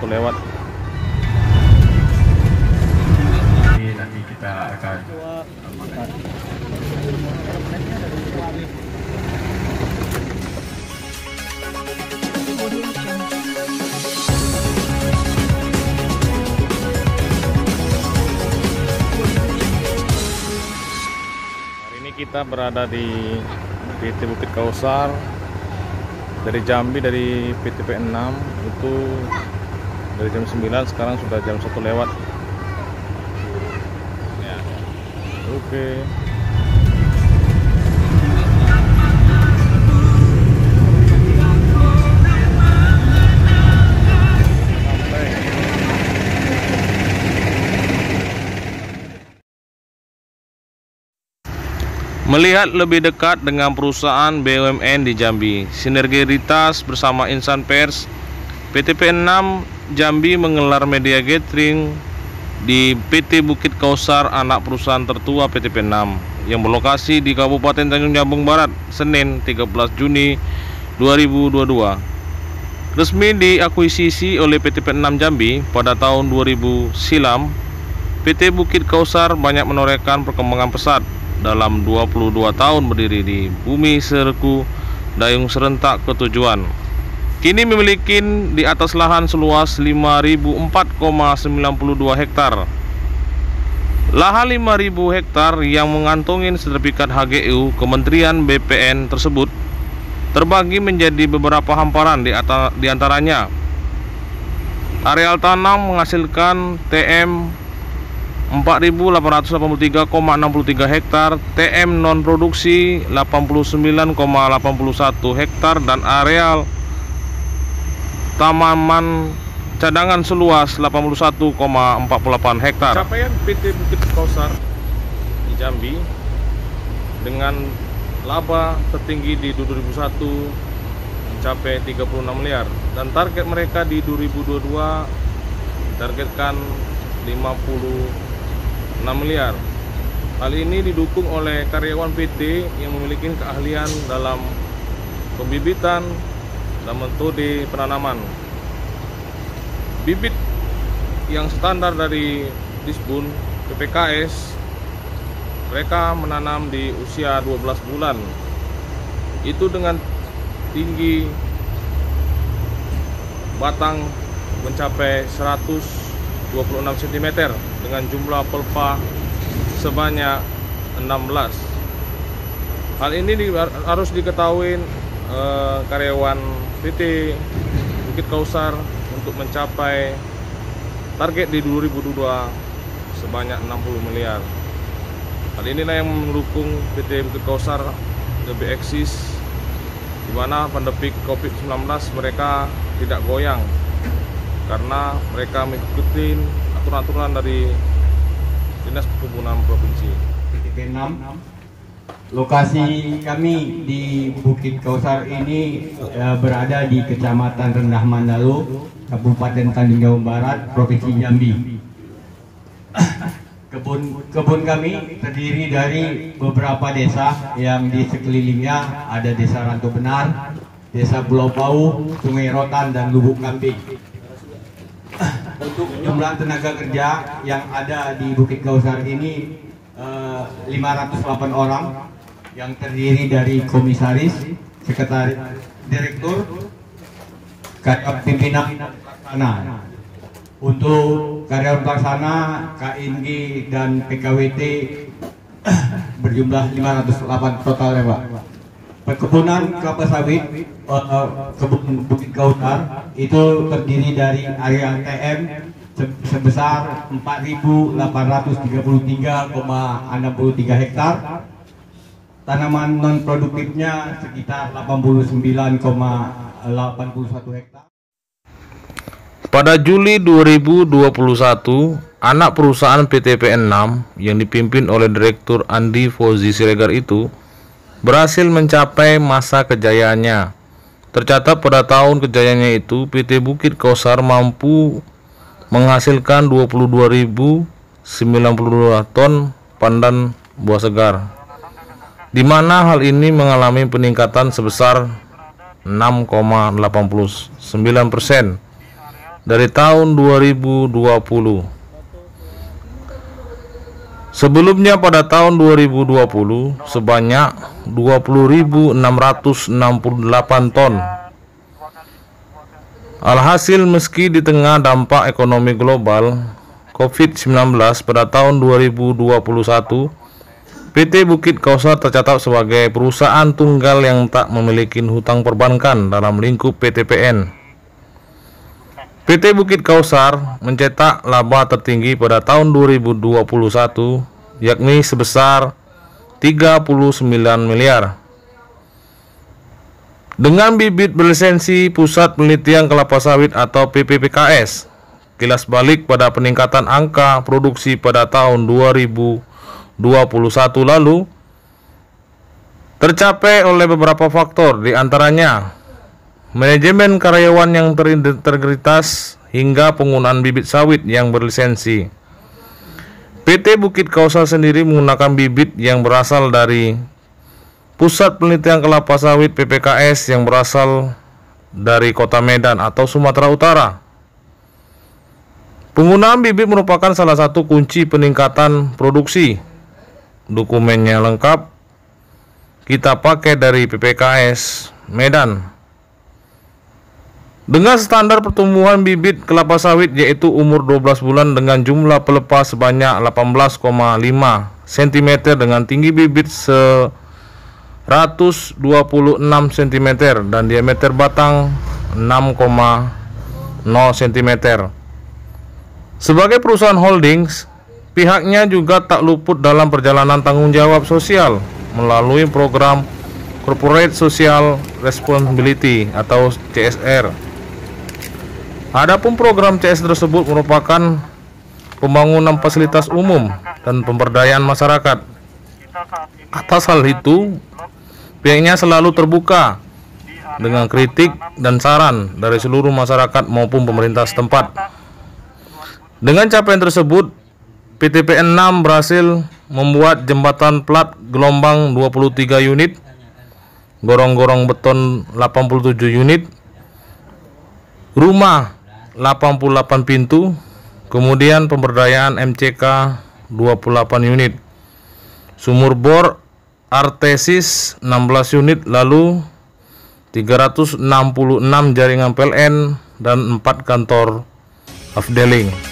lewat. Nanti kita akan hari ini kita berada di PT Bukit Kausar dari Jambi, dari PTP 6 itu dari jam 9, sekarang sudah jam 1 lewat ya. Oke. Melihat lebih dekat dengan perusahaan BUMN di Jambi, sinergitas bersama insan pers, PTP 6 Jambi menggelar media gathering di PT Bukit Kausar, anak perusahaan tertua PTP 6 yang berlokasi di Kabupaten Tanjung Jabung Barat, Senin 13 Juni 2022. Resmi diakuisisi oleh PTP 6 Jambi pada tahun 2000 silam, PT Bukit Kausar banyak menorehkan perkembangan pesat dalam 22 tahun berdiri di bumi Sereku Dayung Serentak Ketujuan. Kini memiliki di atas lahan seluas 5.004,92 hektar. Lahan 5.000 hektar yang mengantongi sertifikat HGU Kementerian BPN tersebut terbagi menjadi beberapa hamparan, di antaranya areal tanam menghasilkan TM 4.883,63 hektar, TM non produksi 89,81 hektar, dan areal tanaman cadangan seluas 81,48 hektar. Capaian PT Bukit Kausar di Jambi dengan laba tertinggi di 2001 mencapai 36 miliar dan target mereka di 2022 ditargetkan 56 miliar. Hal ini didukung oleh karyawan PT yang memiliki keahlian dalam pembibitan dan metode penanaman. Bibit yang standar dari Disbun PPKS, mereka menanam di usia 12 bulan. Itu dengan tinggi batang mencapai 126 cm dengan jumlah pelpa sebanyak 16. Hal ini harus diketahui karyawan PT Bukit Kausar untuk mencapai target di 2022 sebanyak 60 miliar. Hal inilah yang mendukung PT Bukit Kausar lebih eksis, di mana pandemi COVID-19 mereka tidak goyang karena mereka mengikuti aturan-aturan dari Dinas Perkebunan Provinsi. PTP 6, lokasi kami di Bukit Kausar ini berada di Kecamatan Rendah Mandalu, Kabupaten Tanjung Jabung Barat, Provinsi Jambi. Kebun kami terdiri dari beberapa desa yang di sekelilingnya ada Desa Rantu Benar, Desa Pulau Pau, Sungai Rotan, dan Lubuk Kambing. Untuk jumlah tenaga kerja yang ada di Bukit Kausar ini 508 orang yang terdiri dari komisaris, sekretaris, direktur, pimpinan pelaksana. Untuk karyawan pelaksana, KING dan PKWT berjumlah 508 total ya Pak. Perkebunan kelapa sawit kebun Bukit Kausar itu terdiri dari area TM sebesar 4.833,63 hektar. Tanaman non produktifnya sekitar 89,81 hektar. Pada Juli 2021, anak perusahaan PTP 6 yang dipimpin oleh Direktur Andi Fauzi Siregar itu berhasil mencapai masa kejayaannya. Tercatat pada tahun kejayaannya itu, PT Bukit Kausar mampu menghasilkan 22.092 ton pandan buah segar, di mana hal ini mengalami peningkatan sebesar 6,89% dari tahun 2020. Sebelumnya pada tahun 2020 sebanyak 20.668 ton. Alhasil, meski di tengah dampak ekonomi global COVID-19 pada tahun 2021, PT Bukit Kausar tercatat sebagai perusahaan tunggal yang tak memiliki hutang perbankan dalam lingkup PTPN. PT Bukit Kausar mencetak laba tertinggi pada tahun 2021, yakni sebesar 39 miliar. Dengan bibit berlisensi Pusat Penelitian Kelapa Sawit atau PPPKS, kilas balik pada peningkatan angka produksi pada tahun 2021 lalu tercapai oleh beberapa faktor, di antaranya manajemen karyawan yang terintegritas hingga penggunaan bibit sawit yang berlisensi. PT Bukit Kausar sendiri menggunakan bibit yang berasal dari Pusat Penelitian Kelapa Sawit PPKS yang berasal dari Kota Medan atau Sumatera Utara. Penggunaan bibit merupakan salah satu kunci peningkatan produksi. Dokumennya lengkap, kita pakai dari PPKS Medan. Dengan standar pertumbuhan bibit kelapa sawit yaitu umur 12 bulan dengan jumlah pelepas sebanyak 18,5 cm dengan tinggi bibit 126 cm dan diameter batang 6,0 cm. Sebagai perusahaan holdings, pihaknya juga tak luput dalam perjalanan tanggung jawab sosial melalui program Corporate Social Responsibility atau CSR. Adapun program CS tersebut merupakan pembangunan fasilitas umum dan pemberdayaan masyarakat. Atas hal itu, pihaknya selalu terbuka dengan kritik dan saran dari seluruh masyarakat maupun pemerintah setempat. Dengan capaian tersebut, PTPN 6 berhasil membuat jembatan plat gelombang 23 unit, gorong-gorong beton 87 unit, rumah 88 pintu, kemudian pemberdayaan MCK 28 unit, sumur bor artesis 16 unit, lalu 366 jaringan PLN dan 4 kantor afdeling.